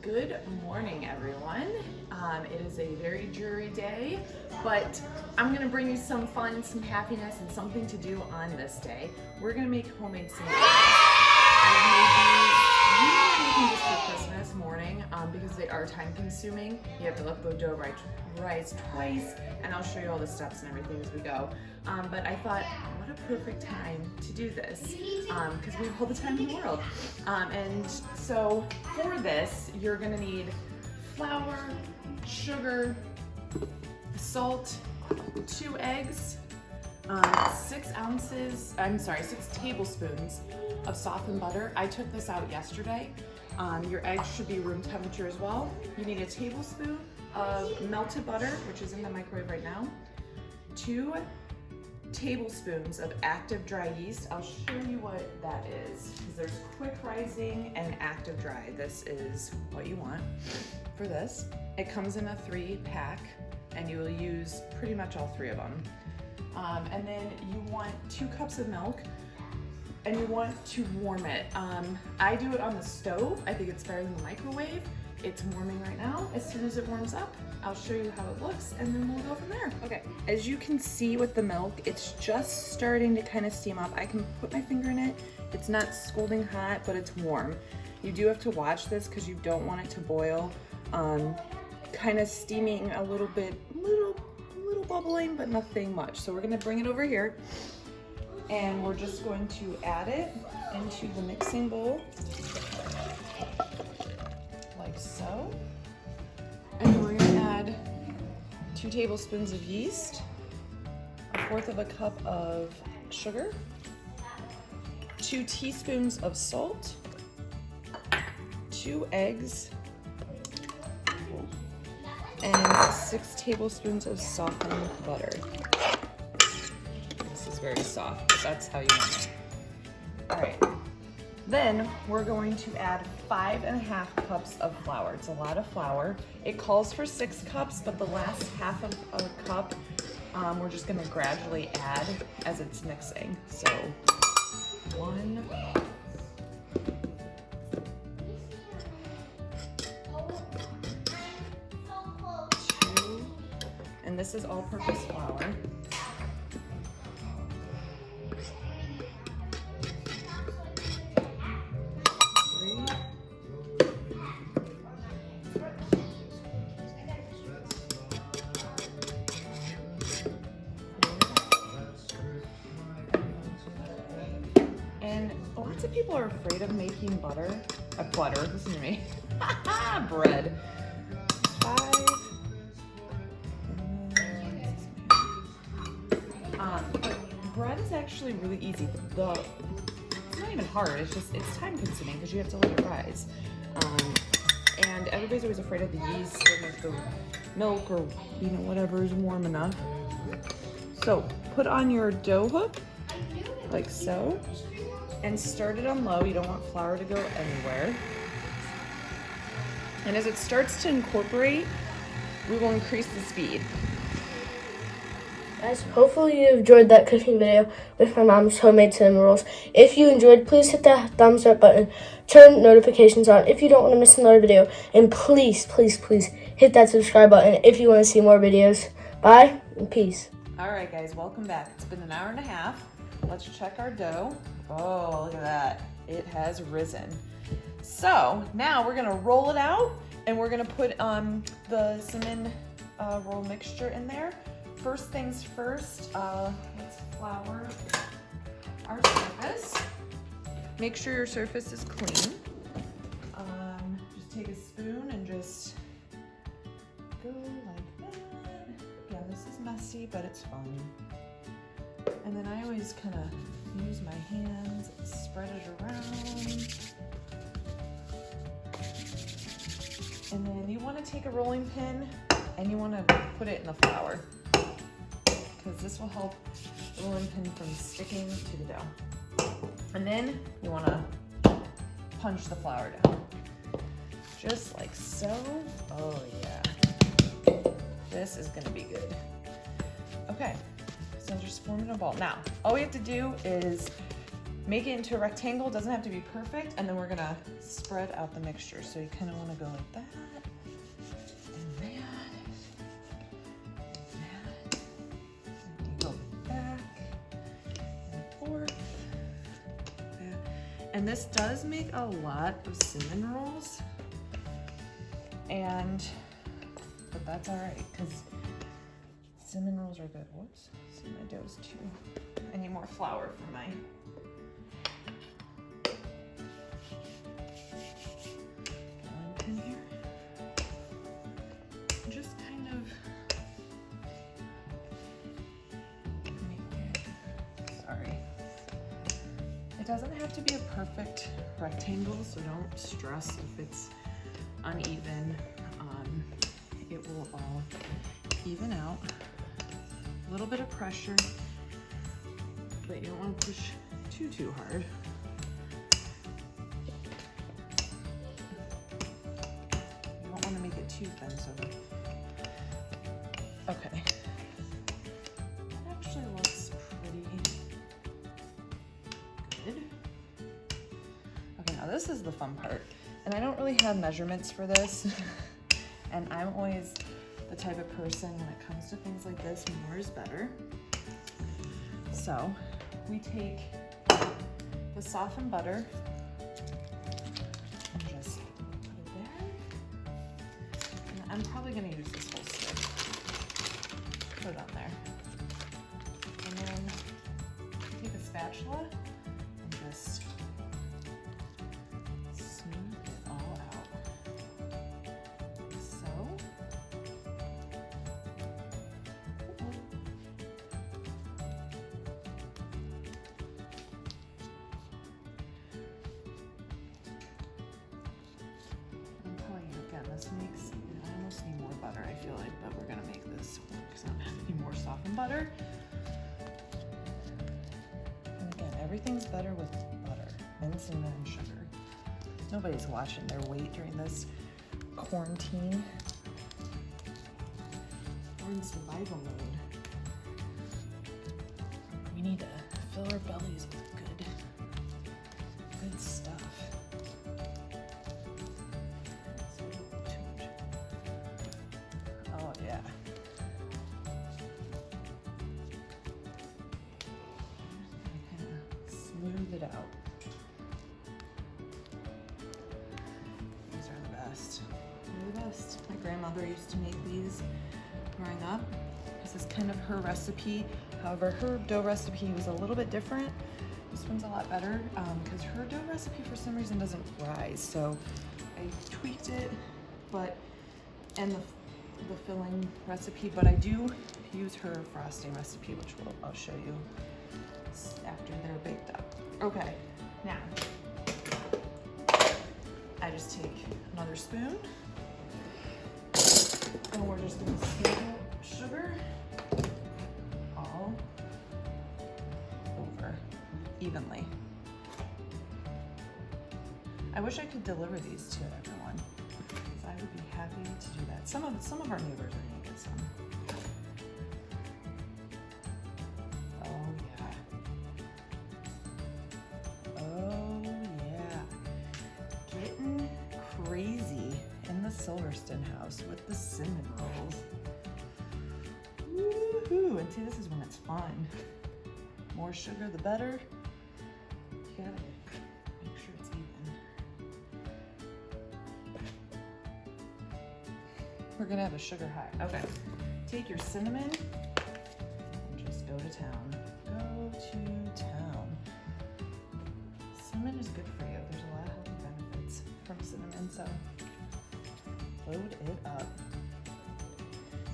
Good morning, everyone. It is a very dreary day, but I'm gonna bring you some fun, some happiness, and something to do on this day. We're gonna make homemade sandwiches. I've made these just for Christmas morning because they are time consuming. You have to let the dough rise twice, and I'll show you all the steps and everything as we go. But I thought, what a perfect time to do this because we have all the time in the world. And so for this, you're gonna need flour, sugar, salt, 2 eggs, 6 tablespoons of softened butter. I took this out yesterday. Your eggs should be room temperature as well. You need a tablespoon of melted butter, which is in the microwave right now, 2 tablespoons of active dry yeast. I'll show you what that is because there's quick rising and active dry. This is what you want for this. It comes in a 3-pack and you will use pretty much all 3 of them. And then you want 2 cups of milk and you want to warm it. I do it on the stove. I think it's better than the microwave. It's warming right now. As soon as it warms up, I'll show you how it looks and then we'll go from there. Okay, as you can see with the milk, it's just starting to kind of steam up. I can put my finger in it. It's not scalding hot, but it's warm. You do have to watch this because you don't want it to boil. Kind of steaming a little bit, little bubbling, but nothing much. So we're gonna bring it over here and we're just going to add it into the mixing bowl. Like so. And we're gonna add 2 tablespoons of yeast, 1/4 of a cup of sugar, 2 teaspoons of salt, 2 eggs, and 6 tablespoons of softened butter. This is very soft, but that's how you want it. All right. Then we're going to add 5½ cups of flour. It's a lot of flour. It calls for 6 cups, but the last half of a cup, we're just gonna gradually add as it's mixing. So 1, 2, and this is all-purpose flour. 4. And lots of people are afraid of making butter, listen to me, bread. 5. But bread is actually really easy. It's not even hard, it's time consuming because you have to let it rise. And everybody's always afraid of the yeast or like the milk or whatever is warm enough. So put on your dough hook like so and start it on low. You don't want flour to go anywhere. And as it starts to incorporate, we will increase the speed. Guys, hopefully you enjoyed that cooking video with my mom's homemade cinnamon rolls. If you enjoyed, please hit that thumbs up button, turn notifications on if you don't want to miss another video, and please hit that subscribe button if you want to see more videos. Bye and peace. All right, guys, welcome back. It's been an hour and a half. Let's check our dough. Oh, look at that. It has risen. So now we're gonna roll it out and we're gonna put the cinnamon roll mixture in there. First things first, let's flour our surface. Make sure your surface is clean. Just take a spoon and just go like that. Yeah, this is messy, but it's fun. And then I always kind of use my hands, spread it around. And then you want to take a rolling pin and you want to put it in the flour because this will help the rolling pin from sticking to the dough. And then you want to punch the flour down. Just like so. Oh yeah. This is gonna be good. Okay, so just forming a ball. Now, all we have to do is make it into a rectangle. It doesn't have to be perfect. And then we're gonna spread out the mixture. So you kind of want to go like that. And that. And you go back and forth. That. And this does make a lot of cinnamon rolls. But that's all right, because cinnamon rolls are good. Whoops, see my dough's too. I need more flour for my. Pin here. Just kind of make it, sorry. It doesn't have to be a perfect rectangle, so don't stress if it's uneven. It will all even out. A little bit of pressure, but you don't want to push too hard. You don't want to make it too thin, so. Okay. That actually looks pretty good. Okay, now this is the fun part. And I don't really have measurements for this. And I'm always the type of person when it comes to things like this, more is better. So we take the softened butter and just put it there. And I'm probably gonna use this whole stick. Put it on there. And then take a spatula and just smooth it all out. This makes, I almost need more butter, I feel like, but we're gonna make this work because I don't have any more softened butter. And again, everything's better with butter and cinnamon and sugar. Nobody's watching their weight during this quarantine. We're in survival mode. We need to fill our bellies with good stuff. Oh yeah. Kind of smooth it out. These are the best. They're the best. My grandmother used to make these growing up. This is kind of her recipe. However, her dough recipe was a little bit different. This one's a lot better because her dough recipe for some reason doesn't rise. So I tweaked it, and the filling recipe, but I do use her frosting recipe, which I'll show you after they're baked up. Okay, now I just take another spoon and we're just gonna sprinkle sugar all over evenly. I wish I could deliver these to everyone. I would be happy to do that. Some of our neighbors are gonna get some. Oh yeah. Oh yeah. Getting crazy in the Silverston house with the cinnamon rolls. Woohoo! And see, this is when it's fun. More sugar, the better. You gotta make sure it's even. We're gonna have a sugar high. Okay. Take your cinnamon and just go to town. Go to town. Cinnamon is good for you. There's a lot of healthy benefits from cinnamon, so load it up.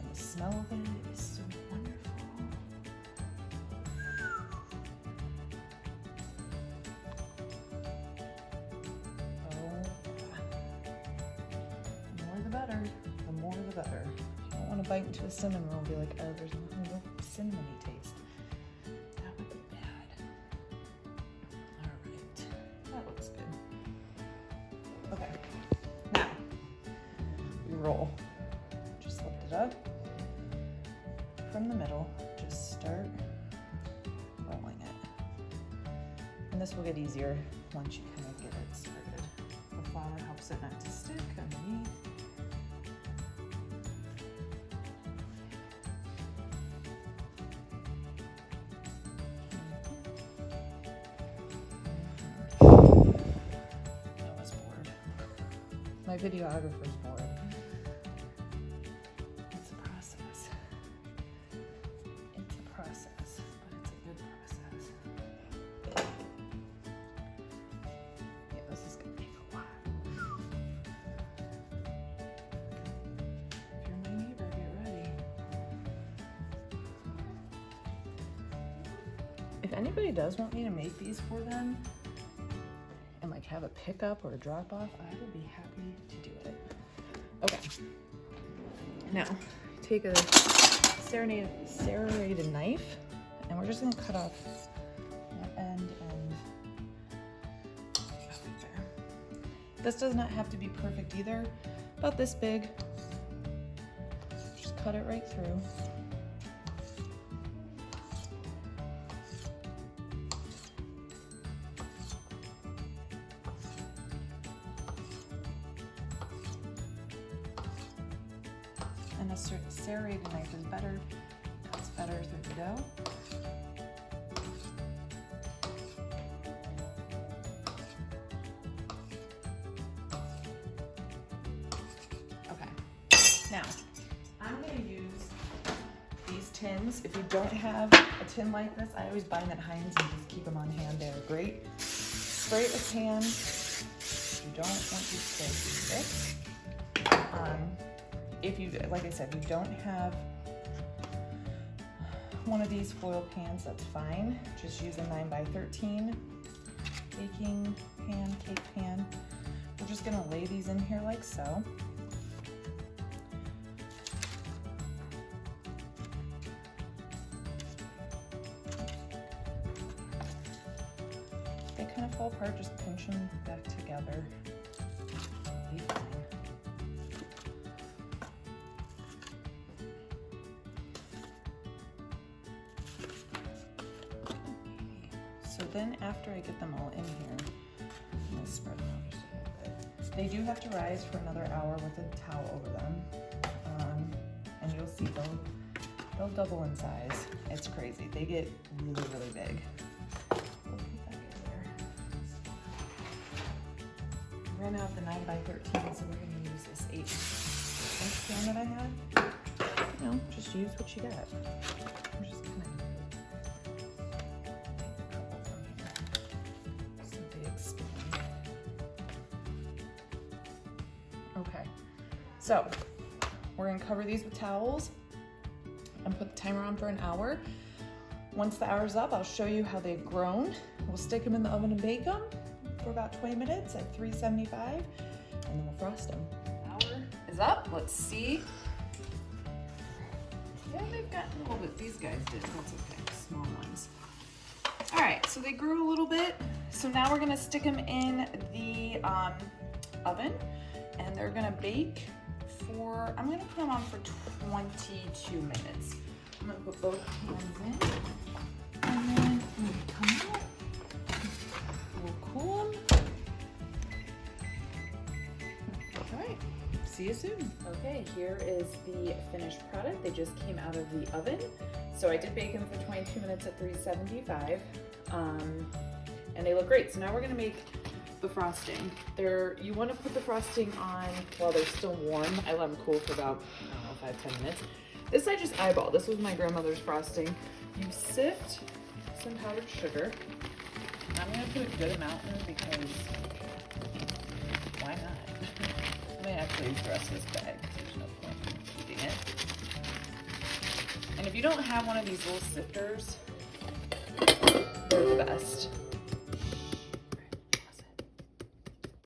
And the smell of it is so wonderful. Oh, the more the better. The more the better. You don't want to bite into a cinnamon roll and be like, oh, there's no cinnamony taste. That would be bad. All right, that looks good. Okay, now we roll. Just lift it up from the middle. Just start rolling it. And this will get easier once you kind of get it started. The flour helps it not to stick underneath. I was bored. My videographer's bored. It's a process. It's a process, but it's a good process. Yeah, this is gonna take a while. If you're my neighbor, get ready. If anybody does want me to make these for them and like have a pickup or a drop off, I would be happy to do it. Okay. Now, take a serrated knife and we're just gonna cut off that end and right there. This does not have to be perfect either, about this big. Just cut it right through. And a serrated knife is better. Cuts better through the dough. Okay. Now, I'm going to use these tins. If you don't have a tin like this, I always buy them at Heinz and just keep them on hand. They're great. Spray it with pan. You don't want these to be thick. If you, like I said, you don't have one of these foil pans, that's fine. Just use a 9x13 baking pan, cake pan. We're just gonna lay these in here like so. They kind of fall apart, just pinch them back together. Be fine. So then after I get them all in here, I'm gonna spread them out just a little bit. They do have to rise for another hour with a towel over them. And you'll see they'll double in size. It's crazy. They get really, really big. We'll put that in there. I ran out of the 9x13, so we're gonna use this 8-inch pan that I had. You know, just use what you got. I'm just gonna okay, so we're gonna cover these with towels and put the timer on for an hour. Once the hour's up, I'll show you how they've grown. We'll stick them in the oven and bake them for about 20 minutes at 375, and then we'll frost them. Hour is up, let's see. Yeah, they've gotten a little bit, these guys did, that's okay, small ones. All right, so they grew a little bit. So now we're gonna stick them in the oven and they're gonna bake for, I'm gonna put them on for 22 minutes. I'm gonna put both pans in and then when they come out, we'll cool them. All right, see you soon. Okay, here is the finished product. They just came out of the oven. So I did bake them for 22 minutes at 375. And they look great. So now we're gonna make the frosting. You wanna put the frosting on while they're still warm. I let them cool for about, I don't know, 5-10 minutes. This I just eyeballed. This was my grandmother's frosting. You sift some powdered sugar. I'm gonna put a good amount in because why not? I may actually use the rest of this bag. There's no point in eating it. And if you don't have one of these little sifters, they're the best.